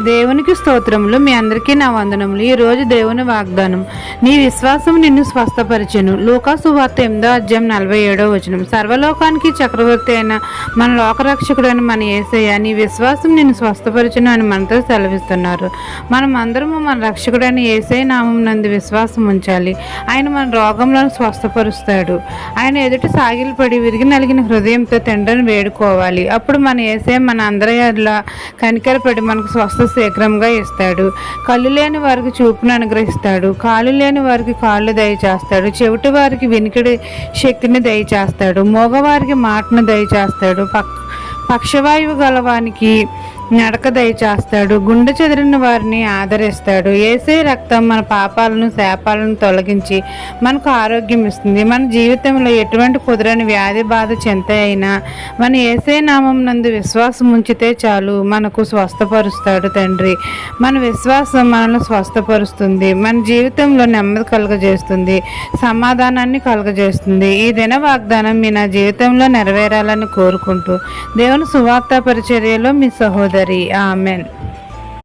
దేవునికి స్తోత్రములు. మీ అందరికీ నా వందనములు. ఈరోజు దేవుని వాగ్దానం, నీ విశ్వాసం నిన్ను స్వస్థపరిచెను. లూకా సువార్త 8:47 సర్వలోకానికి చక్రవర్తి అయిన మన లోకరక్షకుడైన మన యేసయ్య నీ విశ్వాసం నిన్ను స్వస్థపరిచెను అని మనతో సెలవిస్తున్నారు. మనం అందరము మన రక్షకుడైన యేసయ్య నామం నందు విశ్వాసం ఉంచాలి. ఆయన మన రోగంలను స్వస్థపరుస్తాడు. ఆయన ఎదుటి సాగిలపడి విరిగి నలిగిన హృదయంతో తండ్రిని వేడుకోవాలి. అప్పుడు మన యేసయ్య మన అందరిలా కనికరపడి మనకు స్వస్థ శీఘ్రంగా ఇస్తాడు. కళ్ళు లేని వారికి చూపును అనుగ్రహిస్తాడు. కాళ్ళు లేని వారికి కాళ్ళు దయచేస్తాడు. చెవిటి వారికి వినికిడి శక్తిని దయచేస్తాడు. మోగవారికి మాటను దయచేస్తాడు. పక్షవాయువు గలవానికి నడక దయచేస్తాడు. గుండె చెదిరిన వారిని ఆదరిస్తాడు. యేసయ్య రక్తం మన పాపాలను శాపాలను తొలగించి మనకు ఆరోగ్యం ఇస్తుంది. మన జీవితంలో ఎటువంటి కుదరని వ్యాధి బాధ చింత అయినా మన యేసయ్య నామం నందు విశ్వాసం ఉంచితే చాలు, మనకు స్వస్థపరుస్తాడు తండ్రి. మన విశ్వాసం మనల్ని స్వస్థపరుస్తుంది. మన జీవితంలో నెమ్మది కలుగజేస్తుంది, సమాధానాన్ని కలుగజేస్తుంది. ఈ దిన వాగ్దానం మీ నా జీవితంలో నెరవేరాలని కోరుకుంటూ దేవుని సువార్త పరిచర్యలో మీ సహోదరి. ఆమెన్.